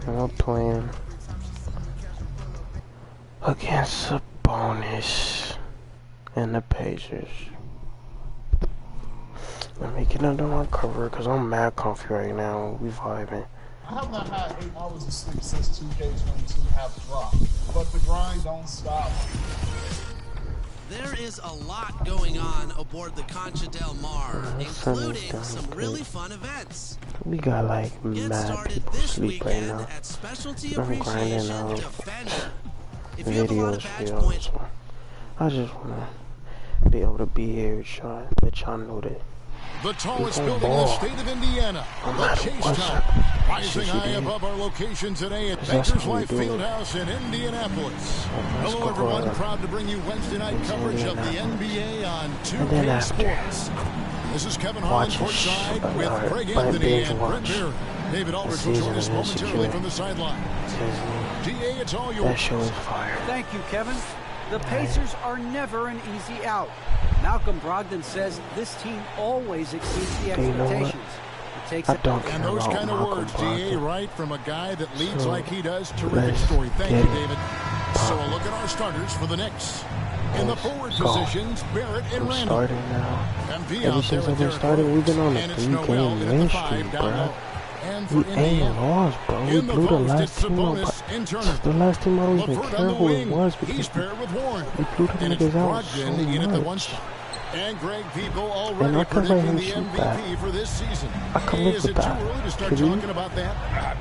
And I'm playing against Sabonis and the Pacers. Let me get under my cover because I'm mad comfy right now. We vibing. I have not had 8 hours of sleep since 2K22 have dropped, but the grind don't stop. There is a lot going on aboard the Concha Del Mar, including some really fun events. We got like Get mad started people this sleep right weekend now. at Specialty I'm grinding Appreciation out Defender. If you have a lot of videos badge for points, y'all, so I just wanna be able to be here with y'all, let y'all know that The tallest building in the state of Indiana, the Chase Tower, rising high above our location today at Bankers Life Fieldhouse in Indianapolis. Hello everyone, proud to bring you Wednesday night coverage of the NBA on 2K Sports. This is Kevin Harlan courtside with Greg Anthony and Brett Beer. David Aldridge will join us momentarily from the sideline. DA, it's all yours. that show is fire. Thank you, Kevin. The Pacers are never an easy out. Malcolm Brogdon says this team always exceeds the expectations. It takes I don't care And those about kind of Malcolm words, Brogdon. DA, right from a guy that leads So, like he does. Terrific let's story. Thank get you, it David. So a look at our starters for the Knicks. In the forward go. positions, Barrett and I'm Randall. starting now. MP Ever out there since at I've been Derrick started, we've been on a and it's Noel 3-game in win the streak, 5 down bruh. low. And for We ain't Indiana, lost, bro. We in the blew the post, last it's team out. Sabonis in Turner. The last team I don't even Levert care on the who it wing. was He's because paired with Warren. we blew the And it's niggas out so Brogdon in at the 1 much. spot. And Greg People And I already could let predicting him the shoot MVP that. for this season. I could live Is with it too that. early to start Could you? talking about that?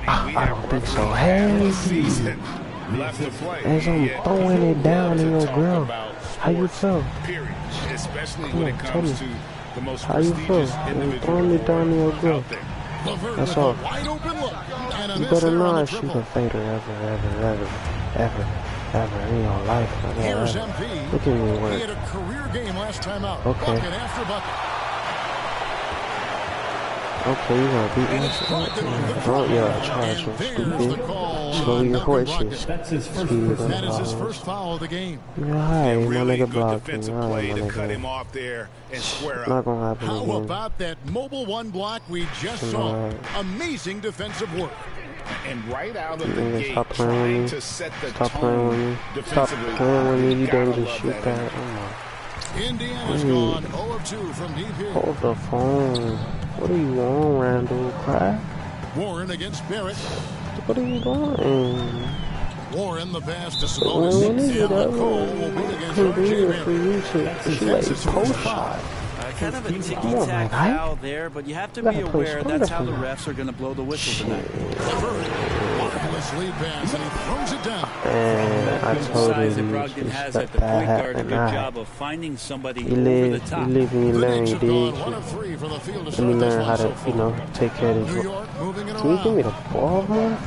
I don't think so. Hey, Left to play. as I'm throwing it down in your grill, how you feel? Period. Especially Come when on, it tell comes me. to the most How you feel? prestigious When you individual throwing it down in your award grill? out there. Levert That's with all. a wide open look. And a You miss better there on the not shoot triple. a fader ever in your life. Here's Ever. MP. Look at me He work. had a career game last time out. Okay. Bucket after bucket. Okay, you gonna beat And me? it's Brogdon on the Oh yeah, and charge him, there's the stupid. call Slow on your Malcolm horses. Brogdon. That is his first foul of the game. Yeah, hi, my Really nigga good blocked me. defensive Alright, play my to cut him nigga. off there and square Not up. gonna happen How again. about that mobile 1 block we just saw? Alright. Amazing defensive work. And right out of the Nigga, gate, stop playing with trying me. to set the Stop playing with tone me. Stop defensively. playing with me. You Gotta didn't just love shoot that. that. Oh Indiana's Ooh. gone 0 of 2 from deep here. my. Hold the phone. What are you on, Randall? Crack? Warren against Barrett. What are you doing? Warren the pass to When Sabonis. is it And ever Cole will be against convenient RJ for you to shoot a post shot? Kind of a Come on, ticky-tack man. foul there, but you have to Gotta be play aware smarter that's how for the that. refs are going to blow the whistle tonight. Wireless lead pass, and he throws it down. And I The told size that you Brogdon to has step at the point back guard, a and good I. job of finding somebody You over live, the you top. live and you The learn, Knicks have dig. gone 1 of 3 for the field to Let me start this learn how one to, so far. you know, take care of New this. York moving it Can you give me around. the ball, man?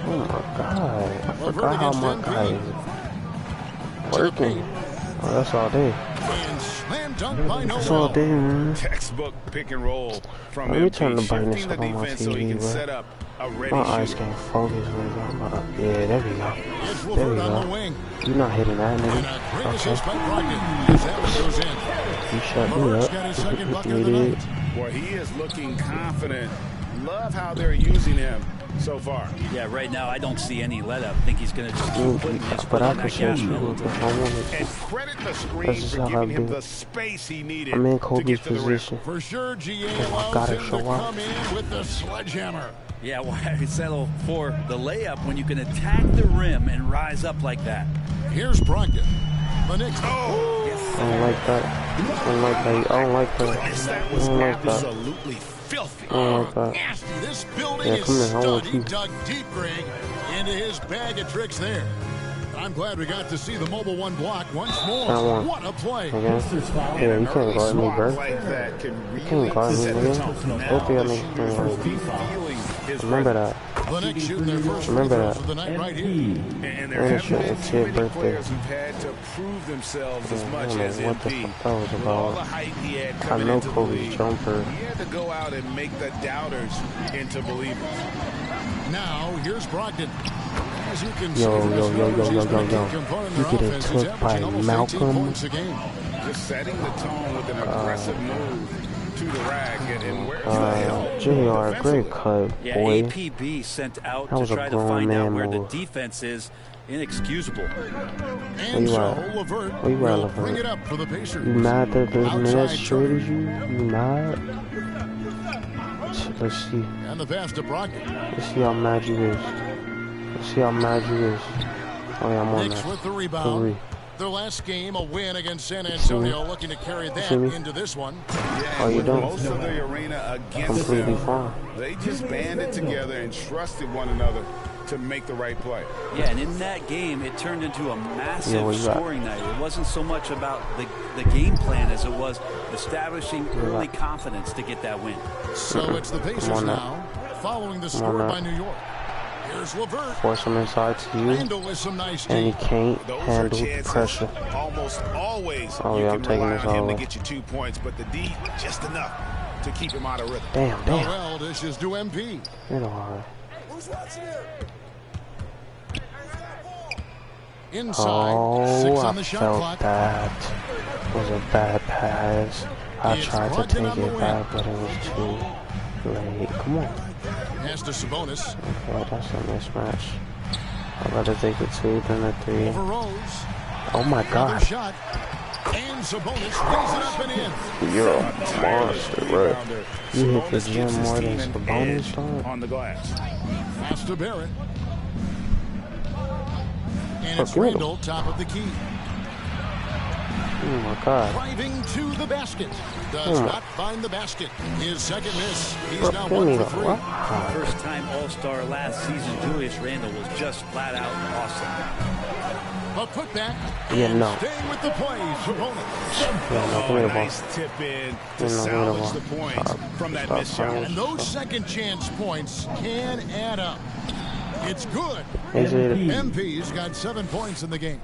Oh my god. I forgot how my guy is working. Oh, that's all day. And slam dunk by That's all Noel. day, man. Textbook pick and roll from Let me MP, turn the brightness shifting the up on my defense so he TV, can bro. set up a ready My eyes shooter. can't focus right now. Yeah, there we go. It's There we Levert on the go. wing. You're not hitting that, And a nigga. great assist Okay. by Brogdon as that one goes in. You shut me Levert's up. got his second bucket You of the did. night. Well, he is looking confident. Love how they're using him so far. Yeah, right now I don't see any let up. I think he's going to just keep putting his foot But I on can that show gas you pedal. if I wanted And to. credit the That's screen just for how I giving him do. the space he needed I'm in to Kobe's get to the rim. position. For sure, GA I allows gotta him to show up. come in with the sledgehammer. Yeah, why settle for the layup when you can attack the rim and rise up like that? Here's Brogdon. The Knicks. I don't like that. I don't like that. I don't like that. That I was don't like that. absolutely filthy. I don't like that. Nasty. This building Yeah, is come here, I stud. want He you. dug deep, Greg, into his bag of tricks there. I'm glad we got to see the mobile 1 block once more. I want. What a play. Okay? Yeah, you can't guard me, bro. Like that can You really can't guard me, set the nigga. tone. Both of y'all niggas can't guard me. Feeling his Remember presence. that. The Knicks shooting their first free Remember throws that. of the night right here. And there And haven't it's been your too kid's many birthday. players who've had to prove themselves as I much don't know as what the MP. fuck that was With all the about. hype he had I coming know into the Kobe's league, jumper. he had to go out and make the doubters into believers. Now, here's Brogdon. As you can see, Yo, from his yo, yo, numbers, yo, he's been a yo, key yo. component in You their get offense. He's took by averaging almost 18 Malcolm. points a game. Just setting the tone with an aggressive move. to the rack. And where's the help? JR, great cut, yeah, boy. APB sent out That to was a try to grown find out man where the move. defense is. Inexcusable. And so LeVert Where you at, will LeVert? bring it up for the Pacers. You mad that the Outside minutes traded Turner. you? You mad? Let's see. And the pass to Brogdon. Let's see how mad you is. Let's see how mad you is. Oh yeah, I'm on Knicks that. with the rebound. Three. Their last game, a win against San Antonio, looking to carry that into this one. Oh, you don't? Most of the arena against Completely them, fine. they just banded together and trusted one another to make the right play. Yeah, and in that game, it turned into a massive Yeah, what you got? scoring night. It wasn't so much about the game plan as it was establishing early confidence to get that win. So it's the Pacers now, following the score by New York. Here's LeVert. Force him inside to you, Randall with some nice and he deep. can't Those are handle the chances. pressure. Almost always Oh, you yeah, can I'm taking rely this on him all to off. get you 2 points, but the D just enough to keep him out of rhythm. Damn. Noel dishes to MP. You know how. Inside, 6 Oh, on I the shot felt clock. that was a bad pass. I It's tried to Brogdon take on the it wing. back, but it was too late. Come on. Pass to Sabonis. Okay, that's a mismatch. I'd rather take it 2 than a 3. Over Rose. Oh my Another god. shot. And Sabonis lays it up and in. You're a monster, bro. You hit the Sabonis gym gives his more team than an Sabonis, edge dog. on the glass. Pass to Barrett. And Oh, it's good. Randall, top of the key. Oh my god. Driving to the basket. Does not find the basket. His second miss. He's Bro, now give 1 me for the 3. what? First time All-Star last season, Julius Randle was just flat out awesome. A putback. Yeah, And no. staying with the play, Sabonis. Yeah, no, give me the ball. Nice tip in Yeah, to no, give me the salvage ball. the points from that Stop missed shot. playing. And those second chance points can add up. It's good. Is it? MP's got 7 points in the game.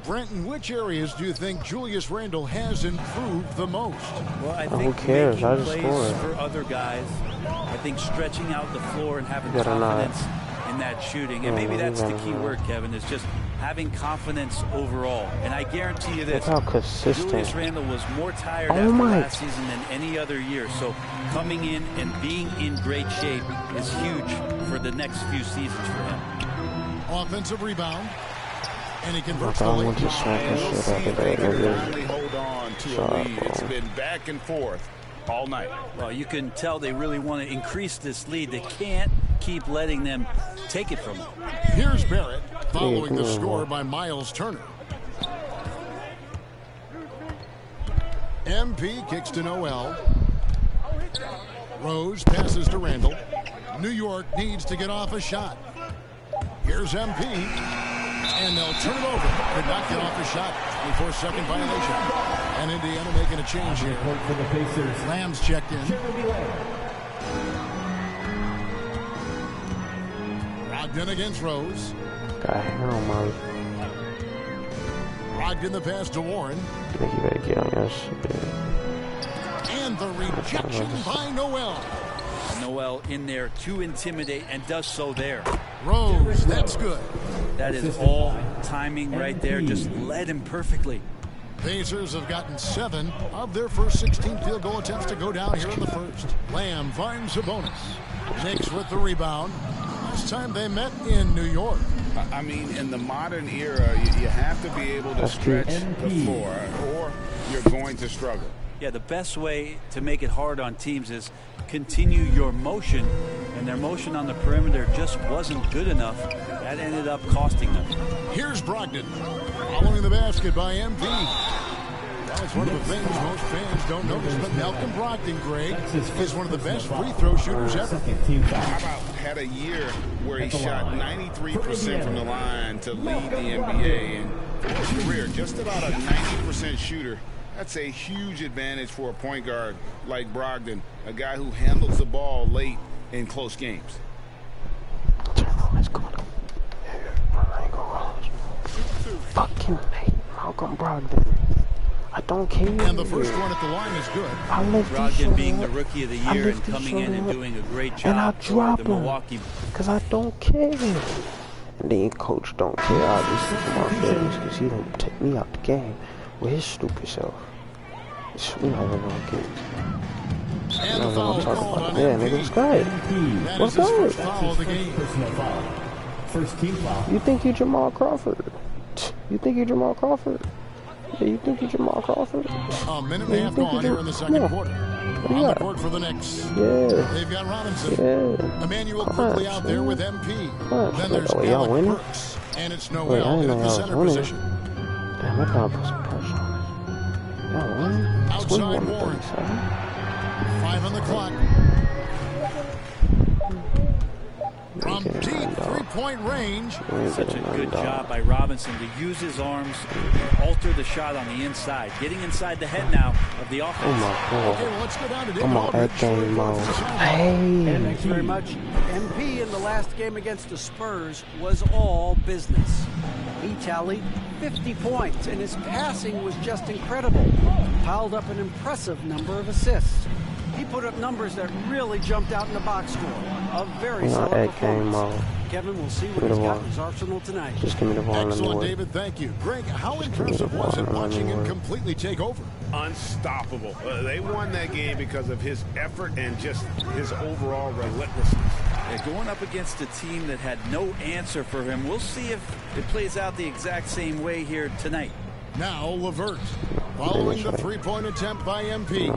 Brent, in which areas do you think Julius Randle has improved the most? Well, I Who think cares? making I just plays scored. for other guys. I think stretching out the floor and having Better not. confidence in that shooting. And maybe that's the key word, Kevin, is just having confidence overall. And I guarantee you Look this. how consistent. Julius Randle was more tired Oh after my. last season than any other year. So coming in and being in great shape is huge for the next few seasons for him. Offensive rebound. And he converts I the want late. to smack the And we'll shit see out if of they that can nigga. finally hold on to a Sorry, lead. It's bro. been back and forth all night. Well, you can tell they really want to increase this lead. They can't keep letting them take it from them. Here's Barrett following come the on, score boy. by Miles Turner. MP kicks to Noel. Rose passes to Randall. New York needs to get off a shot. Here's MP. And they'll turn it over. Could not get off a shot before second violation. And Indiana making a change here. Lamb's checked in. Brogdon against Rose. God, hell, man. Brogdon the pass to Warren. I think you better get on your shit. And the rejection by Noel. Noel in there to intimidate and does so there. Rose, that's good. That is all timing right there. Just led him perfectly. Pacers have gotten 7 of their first 16 field goal attempts to go down here in the first. Lamb finds Sabonis. Knicks with the rebound. Last time they met in New York. I mean, in the modern era, you have to be able to stretch the floor or you're going to struggle. Yeah, the best way to make it hard on teams is continue your motion, and their motion on the perimeter just wasn't good enough. That ended up costing them. Here's Brogdon. Following the basket by MP. That's one of the things most fans don't notice, but Malcolm Brogdon, Greg, is one of the best free throw shooters ever. How about had a year where he shot 93% from the line to lead the NBA, and for his career, just about a 90% shooter. That's a huge advantage for a point guard like Brogdon, a guy who handles the ball late in close games. Let's go. I ain't gonna fucking hate Malcolm Brogdon. I don't care. And the first one at the line is good. I lift his Brogdon shoulder being the up. rookie of the I year and lift his coming in and shoulder up, doing a great and I job drop for the him. Milwaukee. Cause I don't care. And then coach don't care. Obviously, for my feelings, cause he don't take me out the game with his stupid self. We not even gonna get it. And the foul called on yeah, nigga, what's good? That What's is his good? first foul of the game. First team foul. You think you Jamal Crawford? You think you Jamal Crawford? Yeah, you think you Jamal Crawford? A minute and a half gone here in the second quarter. On the court for the Knicks. Yeah. They've got Robinson. Yeah. Emmanuel quickly out there with MP. Then there's y'all winning? Burks. And it's Noel in the center position. Damn, I gotta put some pressure on it. Y'all winning? Outside Warren. 5 on the clock. From deep three-point range. Such a good job by Robinson to use his arms and alter the shot on the inside. Getting inside the head now of the offense. Oh my God. Okay, well, let's go down to Come on, that game mode. Hey. Thanks very much. MP in the last game against the Spurs was all business. He tallied 50 points, and his passing was just incredible. Piled up an impressive number of assists. He put up numbers that really jumped out in the box score. A very solid performance. Kevin will see what he's got in his arsenal tonight. Just give me the ball. Excellent, David. Thank you. Greg, how impressive was it watching him completely take over? Unstoppable. They won that game because of his effort and just his overall relentlessness. Yeah, going up against a team that had no answer for him. We'll see if it plays out the exact same way here tonight. Now LeVert, following the three-point attempt by MP.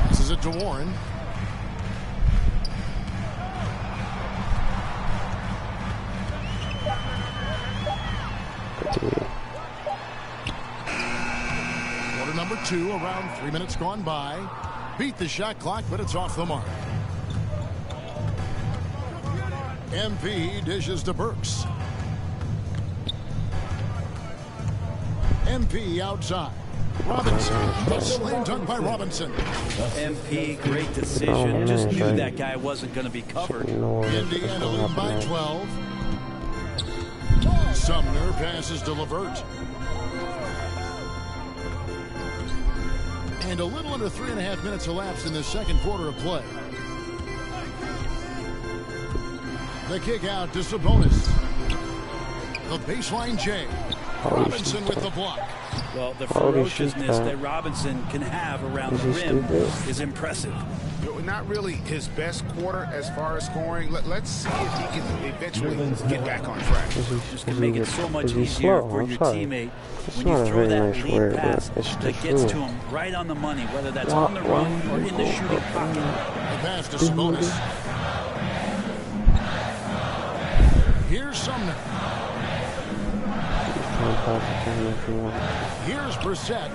Passes it to Warren. Quarter number 2, around 3 minutes gone by. Beat the shot clock, but it's off the mark. MP dishes to Burks. MP outside. Robinson. The slam dunk by Robinson. MP, great decision. Just knew that guy wasn't going to be covered. Indiana lead by 12. Sumner passes to LeVert. And a little under 3.5 minutes elapsed in the second quarter of play. The kick out to Sabonis. The baseline J. Robinson with the block. Well, the ferociousness that Robinson can have around the rim is impressive. Not really his best quarter as far as scoring. Let's see if he can eventually get back on track. Just can make it so much easier for your teammate when you throw that lead pass that gets to him right on the money, whether that's on the run or in the shooting pocket. The pass to Sabonis. Here's Sumner. Here's Brissett.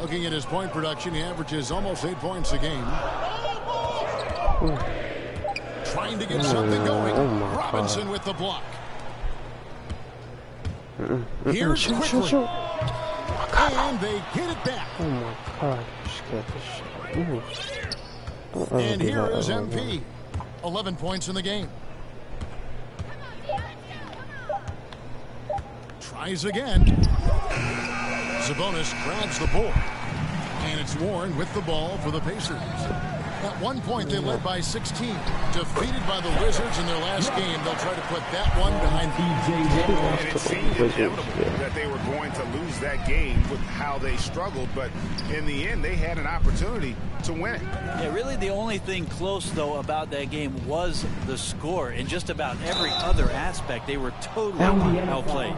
Looking at his point production, he averages almost 8 points a game. Trying to get something going. Robinson with the block. Here's quickly. And they get it back. Oh my God, you scared the shit. And here is MP. 11 points in the game. Tries again. Sabonis grabs the ball. And it's Warren with the ball for the Pacers. At one point, they led by 16. Defeated by the Wizards in their last game, they'll try to put that one behind And it seemed inevitable that they were going to lose that game with how they struggled. But in the end, they had an opportunity to win it. Yeah, really the only thing close, though, about that game was the score. In just about every other aspect, they were totally outplayed.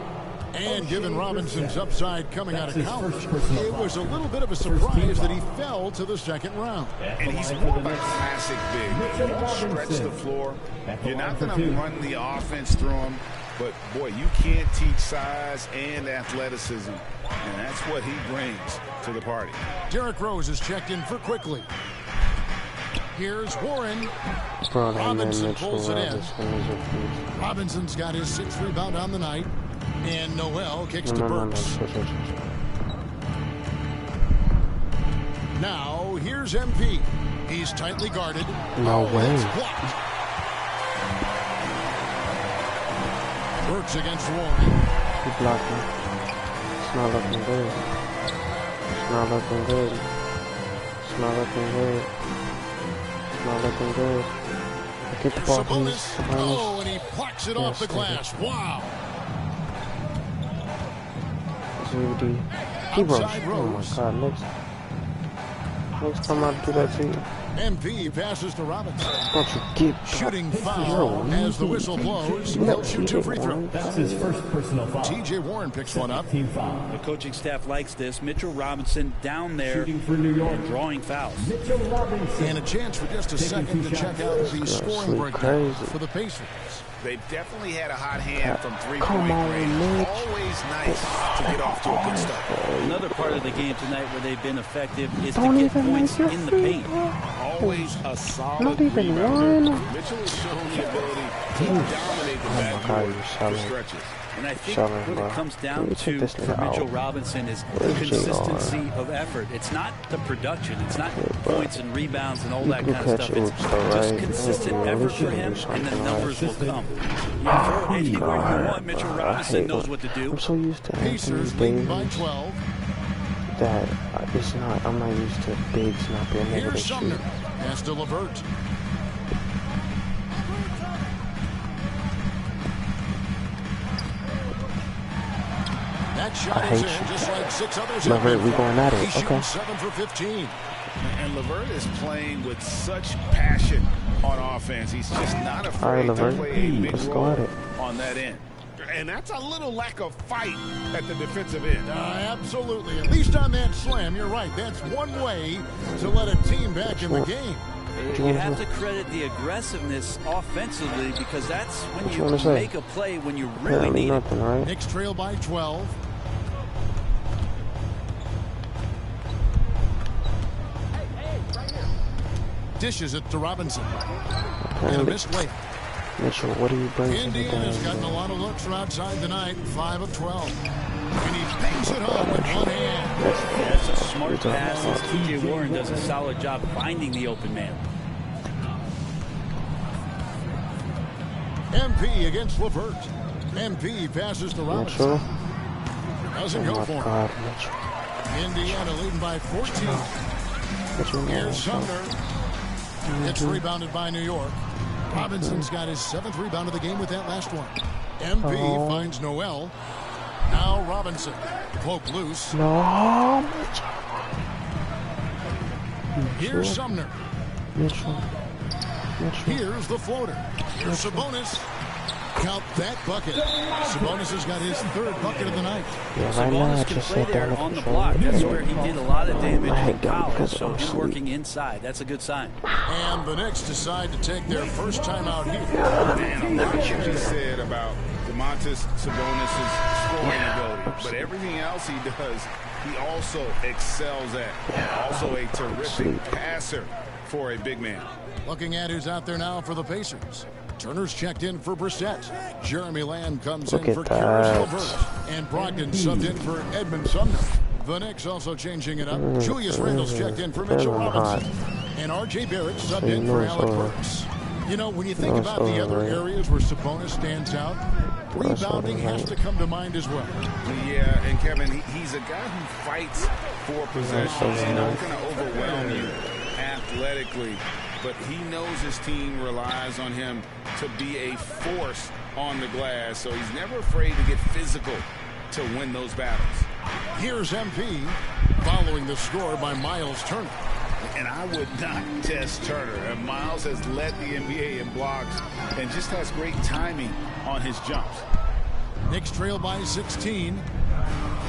And given Robinson's upside coming out of college, it was a little bit of a surprise that he fell to the second round. And he's more of a classic big. You don't stretch the floor. You're not going to run the offense through him. But, boy, you can't teach size and athleticism. And that's what he brings to the party. Derrick Rose is checked in for quickly. Here's Warren. Robinson pulls it in. Robinson's got his 6th rebound on the night. And Noel kicks to Burks. Now, here's MP. He's tightly guarded. No way. Burks against Warren. He blocked him. It's not looking good. It's not looking good. It's not looking good. It's not looking good. Get the ball, please. Oh, and he plucks it off the glass. Wow. He broke. Oh my God, looks. Next time I do that to you. MP passes to Robinson. Don't you get Shooting foul as the whistle blows. He'll shoot 2 free throws. That's his first personal foul. TJ Warren picks one up. Team foul. The coaching staff likes this. Mitchell Robinson down there Shooting for New York. and drawing fouls. Mitchell Robinson. And a chance for just a second to check out the scoring breakdown for the Pacers. They've definitely had a hot hand from Come three-point on, range. Mitch. Always nice to get off to a good start. Another part of the game tonight where they've been effective is Don't to get even points make your in the free paint. Always a solid Not even rebounder. one. Mitchell has shown the ability to dominate the God, backcourt you're for selling. stretches. And I think Shoving, what bro. it comes Let down me to check this for nigga Mitchell out. Robinson is Where's JR? consistency of effort. It's not the production. It's not bro. points and rebounds and all You that can kind of catch stuff. It's oops, though, just right? consistent Yeah, effort we for should him, do and the something numbers will like come. You throw it anywhere you God, want. Mitchell bro, I Robinson hate knows when- what to do. I'm so used to Pacers Anthony leading by Davis 12. that it's not. I'm not used to bigs not being able to Here's shoot. Sumner. Pass to LeVert. That shot I is hate in, you. just like 6 others. LeVert, have been. we going at it. He's shooting Okay. 7 for 15. And LeVert is playing with such passion on offense. He's just not afraid to LeVert, play a big let's go role at it. on that end. And that's a little lack of fight at the defensive end. Absolutely. At least on that slam, you're right. That's one way to let a team back in the game. You have to credit the aggressiveness offensively because that's when What you you wanna can say? make a play when you really Apparently need it. nothing, right? Knicks trail by 12. Dishes it to Robinson. And a missed layup. Mitchell, what do you bring to the Indiana's game, gotten a bro? lot of looks from outside tonight, 5 of 12. And he bangs it home with one hand. That's a smart pass as TJ Warren does a solid job finding the open man. MP against LeVert. MP passes to Robinson. Mitchell? Doesn't Oh go my for him. God, Mitchell. Indiana leading by 14. Mitchell, Here's no. Sumner. It's rebounded by New York. Robinson's got his 7th rebound of the game with that last one. MP finds Noel. Now Robinson. Poke loose. No, Mitchell. Here's Sumner. Mitchell. Mitchell. Here's the floater. Here's Sabonis. Count that bucket. Sabonis has got his 3rd bucket of the night. Yeah, right now I Sabonis can just play sat there down on the the block. control. That's where he did a lot of damage My in head got college, because so I'm he's asleep. working inside. That's a good sign. And the Knicks decide to take their first time out here. And a lot can be said about Domantas Sabonis' scoring ability. But everything else he does, he also excels at. Also a terrific passer for a big man. Looking at who's out there now for the Pacers. Turner's checked in for Brissett. Jeremy Lamb comes in Look for at Karis that. LeVert. And Brogdon subbed in for Edmund Sumner. The Knicks also changing it up. Julius Randle's checked in for Mitchell Robinson. And R.J. Barrett subbed in for Alec Burks. You know, when you think about the other areas where Sabonis stands out, rebounding has to come to mind as well. Yeah, and Kevin, he's a guy who fights for possessions. He's not going to overwhelm you athletically, but he knows his team relies on him to be a force on the glass, so he's never afraid to get physical to win those battles. Here's MP following the score by Miles Turner. And I would not test Turner. And Miles has led the NBA in blocks and just has great timing on his jumps. Knicks trail by 16.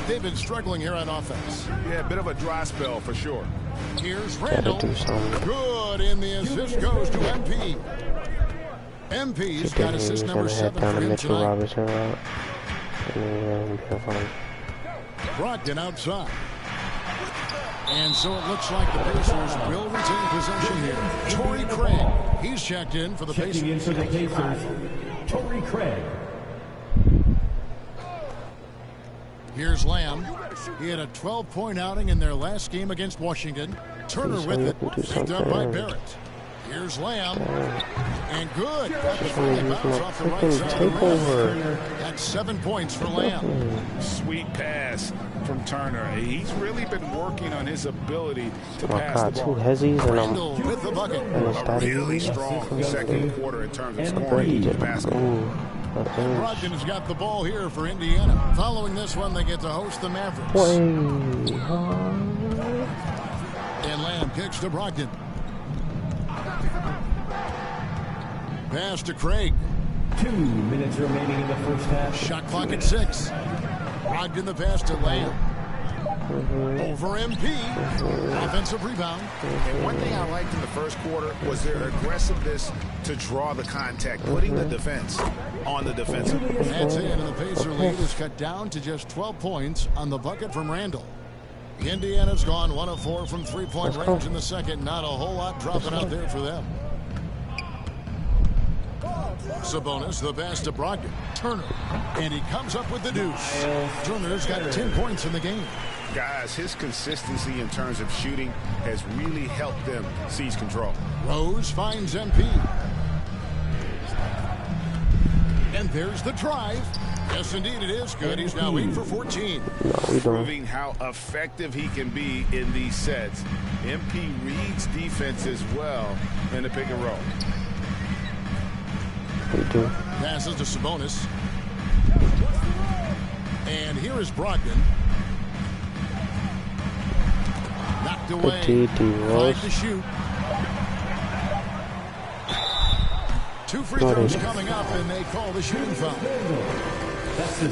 They've been struggling here on offense. Yeah, a bit of a dry spell for sure. Here's Gotta Randle. do something. Good, and the assist goes to MP. MP's got assist number 7 down for to him Mitchell tonight. Robinson route. And then fine. Brogdon outside. And so it looks like the Pacers will retain possession here. Torrey Craig, he's checked in for the Checking in Pacers. for the Pacers, Torrey Craig. Here's Lamb. He had a 12-point outing in their last game against Washington. Turner with it, picked up by Barrett. Here's Lamb. And good. Got the friendly bounce off the right side of the rim. That's 7 points for Lamb. Sweet pass from Turner. He's really been working on his ability to Oh my pass God, the 2 ball. hezzies and Randle with the bucket. it's A that really easy. strong second quarter in terms of And scoring the basketball. Ooh, that is. Brogdon has got the ball here for Indiana. Following this one, they get to host the Mavericks. Way. And Lamb kicks to Brogdon. Pass to Craig. 2 minutes remaining in the first half. Shot clock at 6. Brogdon the pass to Lamb. Over MP. Offensive rebound. And one thing I liked in the first quarter was their aggressiveness to draw the contact, putting the defense on the defensive. That's in, and the Pacer lead is cut down to just 12 points on the bucket from Randall. Indiana's gone 1 of 4 from three-point range in the second. Not a whole lot dropping out there for them. Sabonis, the pass to Brogdon. Turner, and he comes up with the deuce. Turner's got 10 points in the game. Guys, his consistency in terms of shooting has really helped them seize control. Rose finds MP. And there's the drive. Yes, indeed, it is good. He's now 8 for 14. Proving how effective he can be in these sets. MP reads defenses well in the pick and roll. Passes to Sabonis. And here is Brogdon. Knocked away. 5 to shoot. 2 free throws coming up, and they call the shooting foul.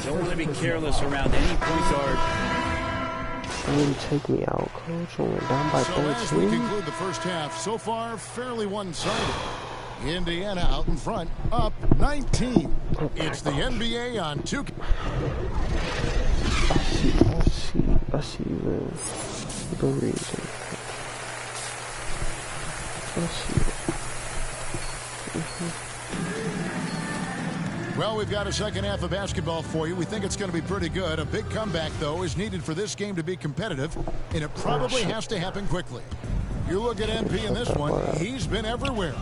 Don't want to be careless around any point guard. You take me out, coach. We went down by 13. As we conclude the first half, so far fairly one-sided. Indiana out in front, up 19. It's the NBA on 2. I see the reason. I see it. Well, we've got a second half of basketball for you. We think it's going to be pretty good. A big comeback, though, is needed for this game to be competitive, and it probably has to happen quickly. You look at MP in this one, he's been everywhere.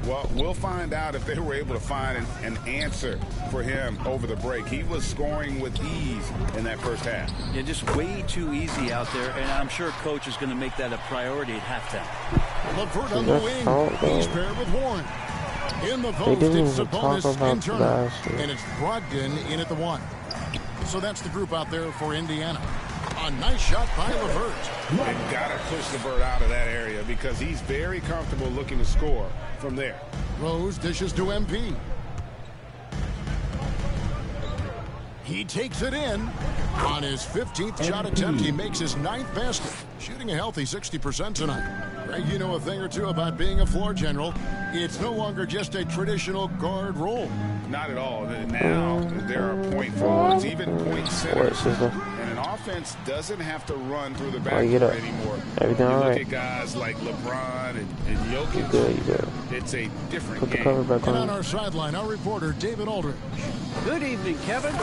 Well, we'll find out if they were able to find an answer for him over the break. He was scoring with ease in that first half. Yeah, just way too easy out there, and I'm sure Coach is going to make that a priority at halftime. LeVert on the wing. He's paired with Warren. In the post, it's Sabonis and Turner. And it's Brogdon in at the 1. So that's the group out there for Indiana. A nice shot by LeVert. They've got to push LeVert out of that area because he's very comfortable looking to score from there. Rose dishes to MP. He takes it in. On his 15th shot attempt, he makes his 9th basket. Shooting a healthy 60% tonight. Greg, you know a thing or two about being a floor general. It's no longer just a traditional guard role. Not at all. Now there are point forwards, even point centers. And an offense doesn't have to run through the backcourt anymore. Everything you all look right. at guys like LeBron and Jokic. You good. It's a different Put the game. cover back And on. on our sideline, our reporter, David Aldridge. Good evening, Kevin.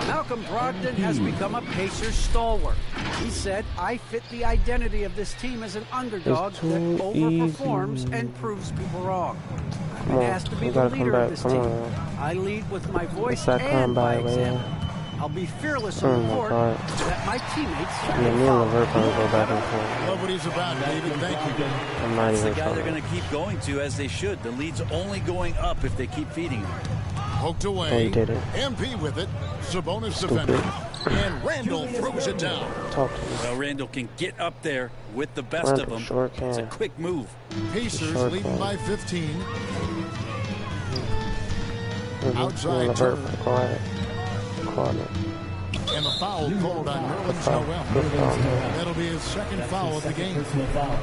Malcolm Brogdon has become a Pacers stalwart. He said, I fit the identity of this team as an underdog that overperforms and proves people wrong. I'm asked to be the leader of this team. I lead with my voice and by example. I'll be fearless on the court so that my teammates Me and LeVert probably go back and forth. Love what he's about, David. Thank you. I'm not That's the even guy they're trying. going to keep going to, as they should. The lead's only going up if they keep feeding him. Poked away. Oh, he did it. MP with it. Sabonis defending. And Randall throws it down. Talk to me. Well, Randall can get up there with the best of them. Sure It's a can. quick move. Pacers leading by 15. Outside LeVert Turner. caught it. And the foul called on Nerlens Noel. Good foul. That'll be his second foul of the game. Personal foul.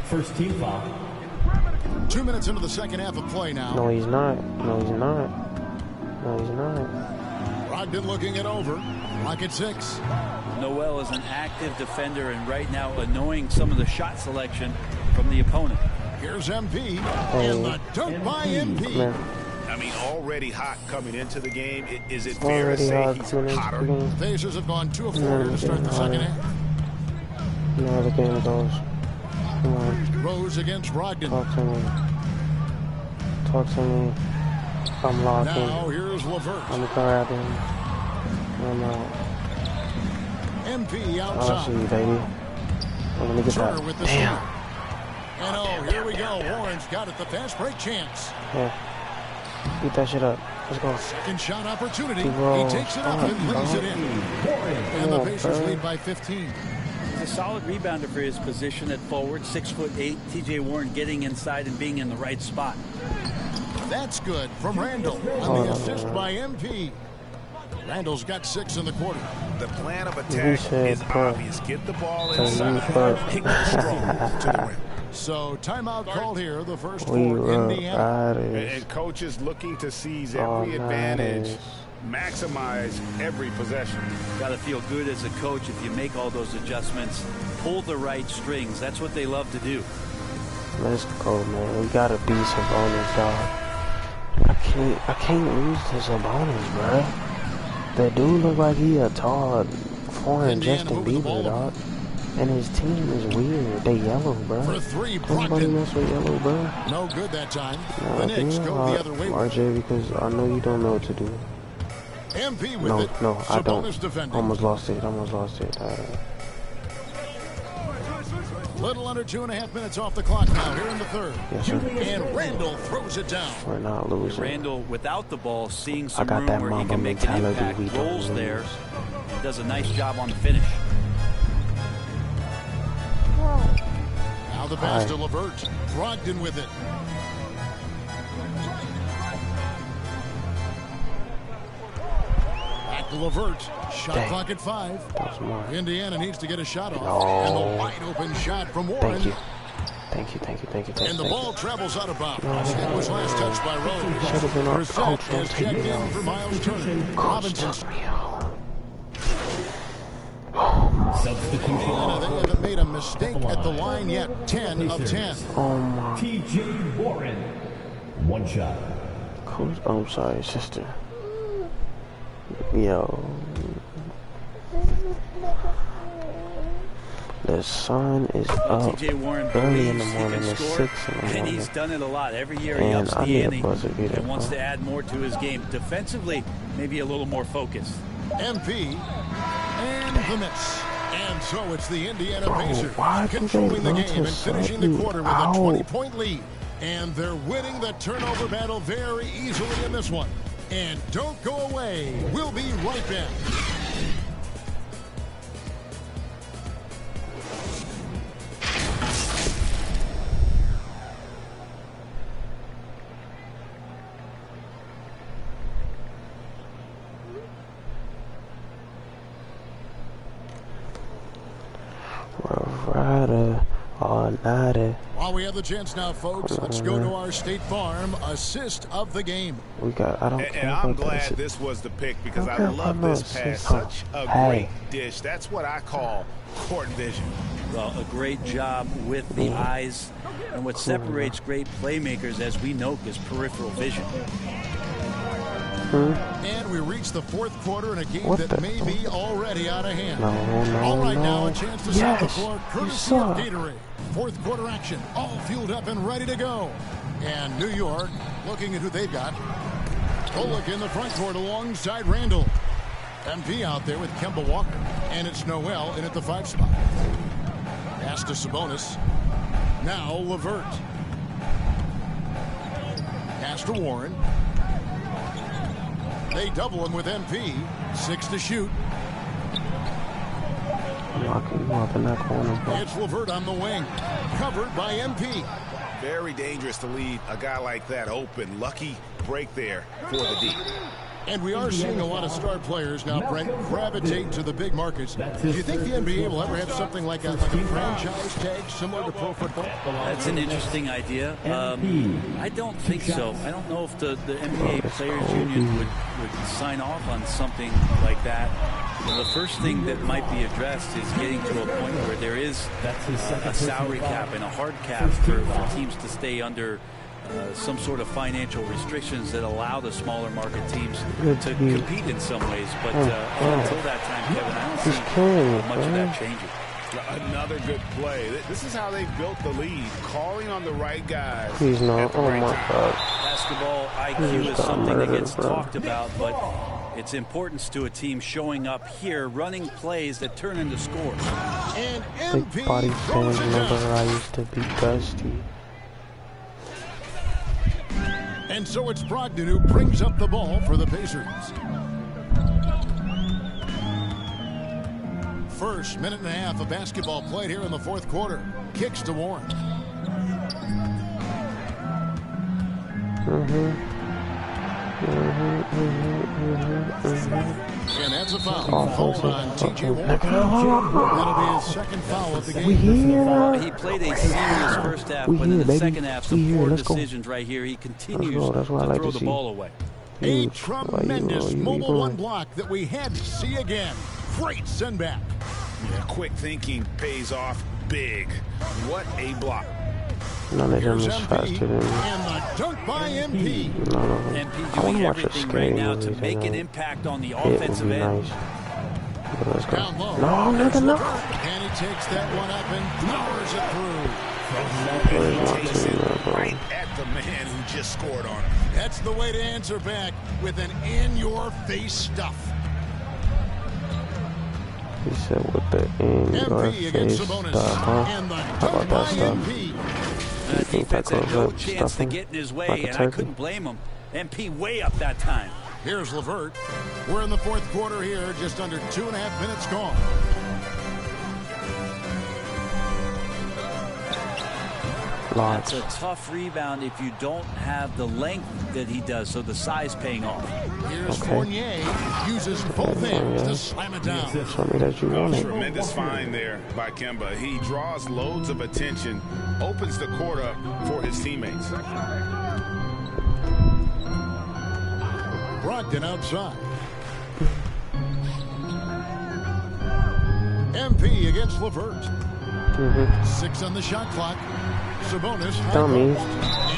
First team foul. 2 minutes into the second half of play now. No, he's not. No, he's not. No, he's not. Brogdon looking it over. Clock at 6. Noel is an active defender and right now annoying some of the shot selection from the opponent. Here's MP. And the dunk by MP. Man. I mean, already hot coming into the game. Is it fair to Already say hard he's coming into the hotter? game. Pacers have gone 2 of 4 to start the second half. You know how the game goes. Come on. Rose against Brogdon. Talk to me. Talk to me. I'm locked Now in. here's LeVert. I'm grabbing. I'm out. MP I see outside. you, baby. Oh, let me get Turner that. with the Damn. shot. And oh, here we go. Warren's got it. The fast break chance. Yeah. Beat that shit up. Let's go. Second shot opportunity. Bro, He takes it up and lays it in. And the Pacers lead by 15. He's a solid rebounder for his position at forward, 6'8". TJ Warren getting inside and being in the right spot. That's good from Randall on the assist by MP. Randall's got 6 in the quarter. The plan of attack is obvious. Get the ball inside, pick it strong to the rim. So timeout called here, the first for Indiana. And coaches looking to seize every advantage, maximize every possession. Got to feel good as a coach if you make all those adjustments, pull the right strings. That's what they love to do. Let's go, man. We gotta beat Sabonis, dog. I can't lose to Sabonis, bruh. That dude look like he a tall, foreign Justin Bieber, dog. And his team is weird. They yellow, bro. For 3, Nobody mess with yellow, bro. No good that time. No, The Knicks go the other way. RJ, because I know you don't know what to do. MP with it. No, I don't. Defending. Almost lost it. Little under 2.5 minutes off the clock now here in the third. Yes, sir. And Randall throws it down. We're not losing. Randall, without the ball, seeing some got room that where he Mamba can make an mentality. impact, We don't rolls there, lose. does a nice job on the finish. Now the pass to LeVert. Brogdon with it. Back to LeVert. Shot clock at 5. That was more. Indiana needs to get a shot off. No. And the wide open shot from Warren. Thank you. And the ball travels out of bounds. It was last touched by Rose. Should have been our coach. Brissett Don't is take checked me in out. for Miles Turner. Coach Robinson. took me out. Substitution. Indiana, they haven't made a mistake at the line yet. 10 of 10. Oh my. TJ Warren. 1 shot. Coach, I'm sorry, sister. Yo. The sun is up TJ Warren early in the believes he morning. can It's score, 6 in the and morning. he's done it a lot. Every year he And ups I the need a ante buzzer beater, and wants bro. to add more to his game. Defensively, maybe a little more focused. MP and the miss. And so it's the Indiana Bro, Pacers why do they controlling the run game to and finishing the slightly quarter with out? a 20-point lead. And they're winning the turnover battle very easily in this one. And don't go away. We'll be right back. Rider, all nighter. While we have the chance now, folks, let's go to our State Farm assist of the game. We got. I don't care And I'm about glad this. this was the pick because I Okay, love I'm this not pass. saying- Such a Hey. great dish. That's what I call court vision. Well, a great job with the eyes. And what separates great playmakers, as we know, is peripheral vision. And we reach the fourth quarter in a game What that the- may be already out of hand. No, All right, now no. a chance to set the Yes, floor you courtesy of suck. Gatorade. Fourth quarter action, all fueled up and ready to go. And New York looking at who they've got. Bullock in the front court alongside Randall. MP out there with Kemba Walker. And it's Noel in at the 5 spot. Pass to Sabonis. Now LeVert. Pass to Warren. They double him with MP. 6 to shoot. I'm locking you up in that corner, bro. It's LeVert on the wing. Covered by MP. Very dangerous to leave a guy like that open. Lucky break there for the D. And we are seeing a lot of star players now, Brent, gravitate to the big markets. Do you think the NBA will ever have something like a franchise tag similar to pro football? That's an interesting idea. I don't think so. I don't know if the NBA Players Union would sign off on something like that. The first thing that might be addressed is getting to a point where there is a salary cap and a hard cap for teams to stay under some sort of financial restrictions that allow the smaller market teams to compete in some ways. But until that time, Kevin, I don't see much of that changing. Another good play. This is how they built the lead, calling on the right guys. Please no. Oh my God. Basketball IQ is something that gets talked about, but its importance to a team showing up here, running plays that turn into scores. And Big body MP throws fans it remember down. I used to be dusty. And so it's Brogdon who brings up the ball for the Pacers. first. Minute and a half of basketball played here in the fourth quarter. Kicks to Warren. And that's a foul. Hold on, T.J. Warren. That'll be his second foul of the game. He played a serious first half, but in the second half, some poor decisions right here. He continues to throw the ball away. A tremendous mobile one block that we had to see again. Great send back. Yeah, quick thinking pays off big. What a block. None of them is faster than me. And the dunk by MP. MP doing everything right now to make an impact on the offensive end. Nice. But let's go. No. No. And he takes that one up and powers it through. Takes it right at the man who just scored on him. That's the way to answer back with an in-your-face stuff. He said with the in-your-face stuff, huh? How about that stuff? Defense had no chance to get in his way, and I couldn't blame him. MP way up that time. Here's LeVert. We're in the fourth quarter here, just under 2.5 minutes gone. That's a tough rebound if you don't have the length that he does, so the size paying off. Here's Fournier. Uses both hands to slam it down. Show me that you want it. Tremendous find there by Kemba. He draws loads of attention, opens the court up for his teammates. Brogdon outside. MP against LeVert. 6 on the shot clock. Sabonis Dummy.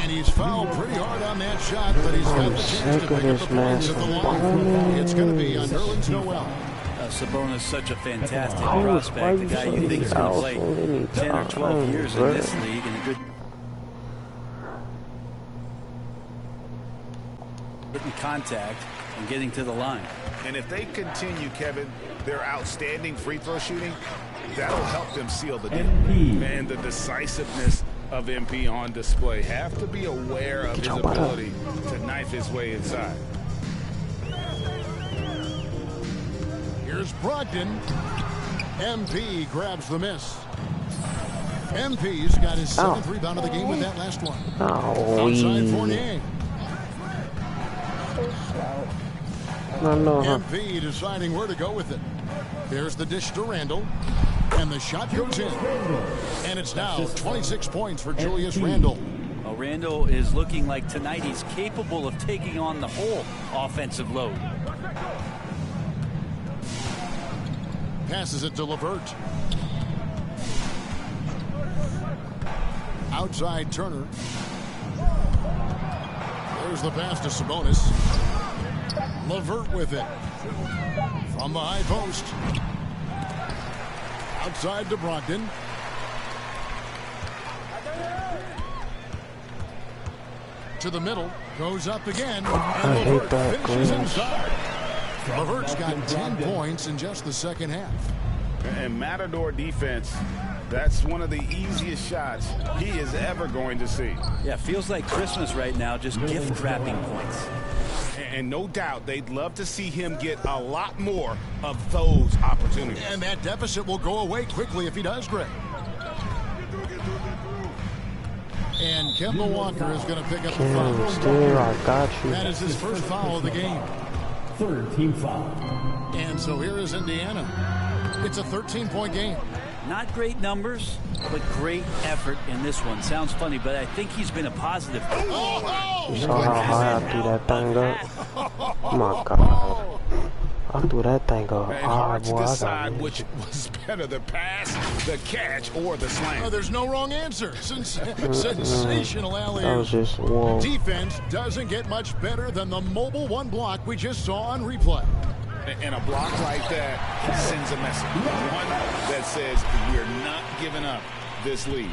and he's fouled pretty hard on that shot, but he's got the chance to pick up the points at the line. It's going to be on Nerlens Noel. Sabonis, such a fantastic prospect. The guy you think is going to play 10 or 12 years in this league, and a good hitting contact and getting to the line. And if they continue, Kevin, their outstanding free throw shooting, that'll help them seal the deal. And the decisiveness of MP on display. Have to be aware of his ability to knife his way inside. Here's Brogdon. MP grabs the miss. MP's got his 7th rebound of the game with that last one. Outside Fournier. MP deciding where to go with it. There's the dish to Randall. And the shot goes in. And it's now 26 points for Julius Randle. Well, Randall is looking like tonight he's capable of taking on the whole offensive load. Passes it to LeVert. Outside Turner. There's the pass to Sabonis. LeVert with it. From the high post. Outside to Brogdon. To the middle. Goes up again. And LeVert finishes inside. LeVert's got 10 points in just the second half. And Matador defense, that's one of the easiest shots he is ever going to see. Yeah, feels like Christmas right now, just gift wrapping points. And no doubt they'd love to see him get a lot more of those opportunities. And that deficit will go away quickly if he does, Greg. And Kemba Walker is going to pick up the foul. I got you. That is his first foul of the game. 3rd team foul. And so here is Indiana. It's a 13-point game. Not great numbers, but great effort in this one. Sounds funny, but I think he's been a positive. You saw how high I threw that thing up? Oh my God. I threw that thing up. Hard to decide which was better, the pass, the catch, or the slam. There's no wrong answer. Sensational alley. That was just, whoa. Defense doesn't get much better than the mobile one block we just saw on replay. And a block like that sends a message. One that says we're not giving up this lead.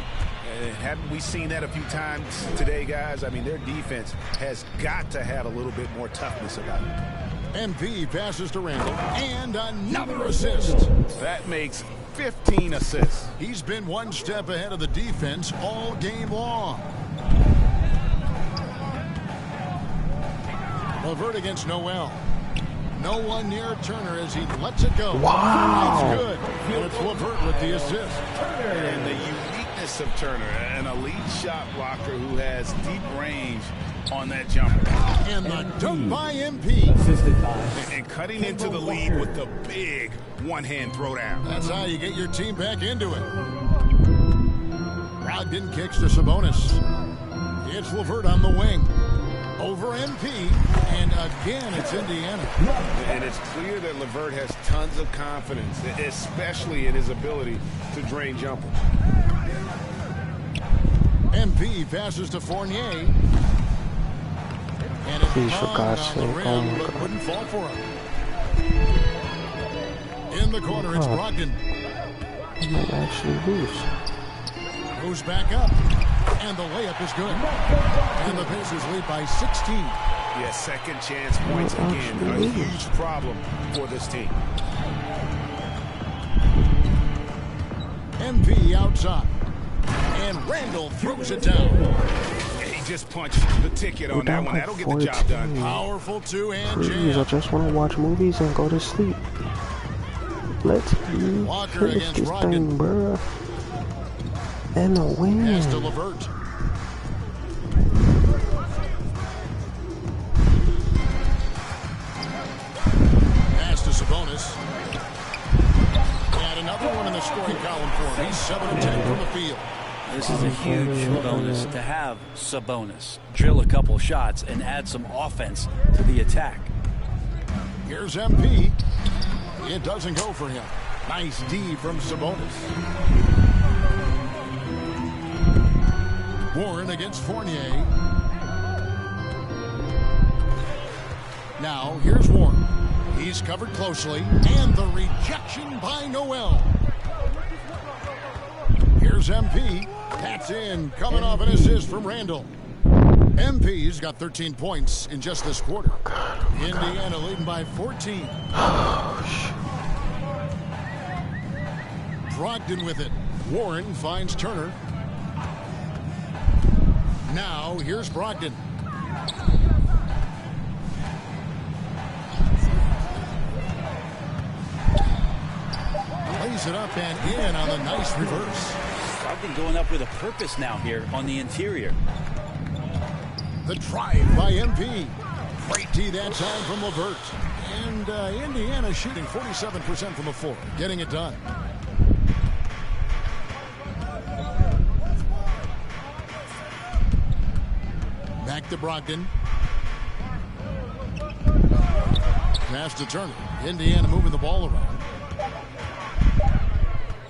Haven't we seen that a few times today, guys? I mean, their defense has got to have a little bit more toughness about it. MP passes to Randall, and another assist. That makes 15 assists. He's been one step ahead of the defense all game long. LeVert against Noel. No one near Turner as he lets it go. Wow. That's good. And it's LeVert with the assist. And the uniqueness of Turner, an elite shot blocker who has deep range on that jumper. And the dunk by MP. Assisted by. And cutting into the lead with the big one-hand throwdown. That's how you get your team back into it. Brogdon kicks to Sabonis. It's LeVert on the wing. Over MP, and again it's Indiana. And it's clear that LeVert has tons of confidence, especially in his ability to drain jumpers. MP passes to Fournier. And it Please, for hung God's on the sake. rim, Oh my but God. wouldn't fall for him. In the corner, it's Brogdon. He might actually lose. Goes back up, and the layup is good. And the Pacers lead by 16. Yeah, second chance points again. A huge problem for this team. MP outside. And Randall throws it down. He just punched the ticket on that one. That'll get the job done. Powerful two-hand Please, I jam. just want to watch movies and go to sleep. Let's Walker finish against this Brogdon. thing, bruh. And a win. Pass to LeVert. Pass to Sabonis. And another one in the scoring column for him. He's 7 of 10 from the field. This is a huge bonus to have Sabonis drill a couple shots and add some offense to the attack. Here's MP. It doesn't go for him. Nice D from Sabonis. Warren against Fournier. Now, here's Warren. He's covered closely. And the rejection by Noel. Here's MP. That's in. Coming off an assist from Randall. MP's got 13 points in just this quarter. Indiana leading by 14. Brogdon with it. Warren finds Turner. Now, here's Brogdon. Lays it up and in on the nice reverse. Brogdon going up with a purpose now here on the interior. The drive by MP. Great D that time from LeVert. And Indiana shooting 47% from the floor. Getting it done. Back to Brogdon. Pass to Turner. Indiana moving the ball around.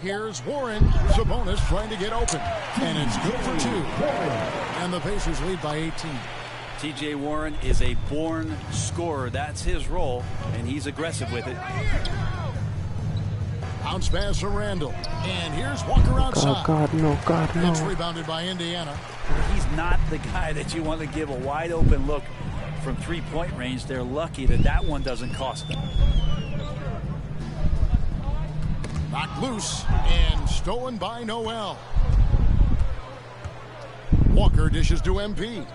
Here's Warren. Sabonis trying to get open. And it's good for 2. And the Pacers lead by 18. TJ Warren is a born scorer. That's his role, and he's aggressive with it. Bounce pass to Randall. And here's Walker outside. God, no, God, no. It's rebounded by Indiana. He's not the guy that you want to give a wide open look from three-point range. They're lucky that that one doesn't cost them. Knocked loose and stolen by Noel. Walker dishes to MP.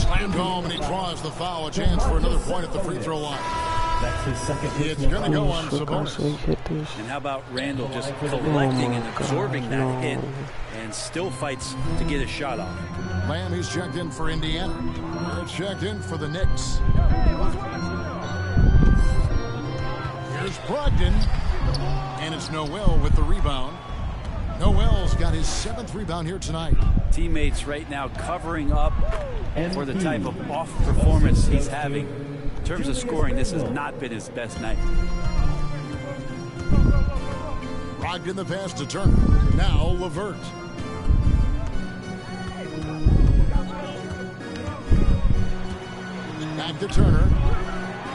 Slammed home and he draws the foul. A chance for another point at the free throw line. That's his second. It's going to go on For God's Sabonis. sake, hit this. And how about Randall just collecting and absorbing that hit and still fights to get a shot off. Lamb, he's checked in for Indiana. It's checked in for the Knicks. Here's Brogdon. And it's Noel with the rebound. Noel's got his 7th rebound here tonight. Teammates right now covering up for the type of off performance he's having. In terms of scoring, this has not been his best night. Brogdon the pass to Turner. Now LeVert. Back to Turner.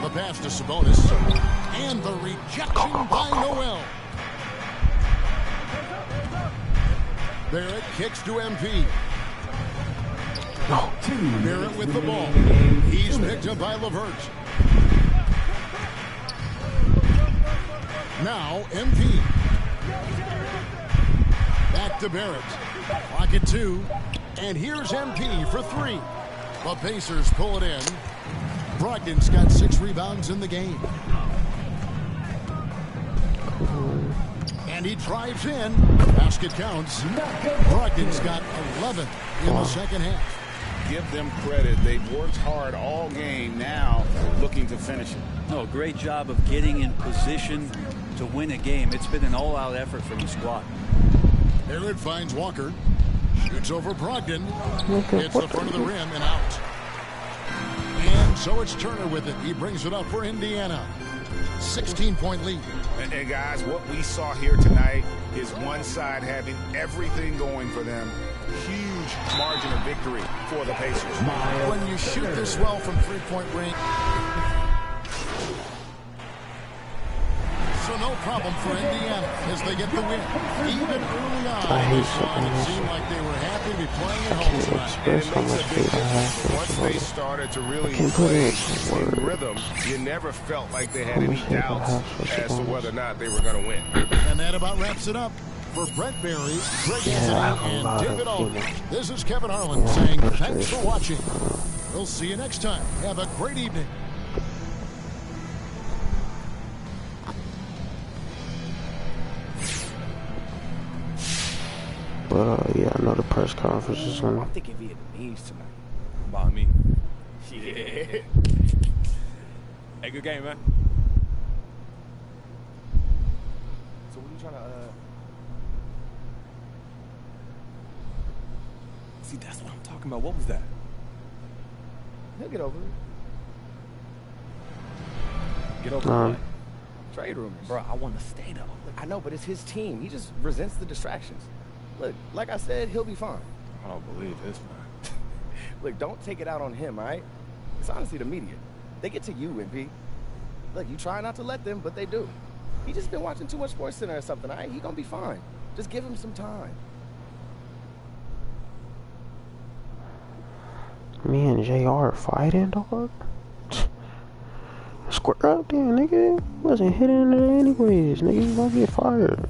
The pass to Sabonis. And the rejection by Noel. Barrett kicks to MP. Barrett with the ball. He's picked up by LeVert. Now MP. Back to Barrett. Clock at 2. And here's MP for 3. The Pacers pull it in. Brogdon's got 6 rebounds in the game. And he drives in. Basket counts. Brogdon's got 11 in the second half. Give them credit. They've worked hard all game, now looking to finish it. No, great job of getting in position to win a game. It's been an all-out effort from the squad. Herod finds Walker. Shoots over Brogdon. Hits the front of the rim and out. And so it's Turner with it. He brings it up for Indiana. 16-point lead. And guys, what we saw here tonight is one side having everything going for them. Huge margin of victory for the Pacers. When you shoot this well from three-point range. So no problem for Indiana as they get the win. Even early on, it seemed like they were happy to be playing at home tonight. And it makes a big difference. Once they started to really play in rhythm, you never felt like they had any doubts as to whether or not they were going to win. And that about wraps it up. For Brent Berry, Greg Anthony, and David Aldridge, this is Kevin Harlan saying thanks for watching. We'll see you next time. Have a great evening. Yeah, I know the press conference is on. I'm thinking Vietnamese tonight. About me. Yeah. Hey, good game, man. So what are you trying to, See, that's what I'm talking about. What was that? He'll get over it. Get over it. Trade rumors. Bro, I want to stay, though. Look, I know, but it's his team. He just resents the distractions. Look, like I said, he'll be fine. I don't believe this, man. Look, don't take it out on him, all right? It's honestly the media. They get to you, MP. Look, you try not to let them, but they do. He just been watching too much Sports Center or something, all right? He gonna be fine. Just give him some time. Me and JR fighting, dog? Square up there, nigga. Wasn't hitting it anyways, nigga. You gonna get fired.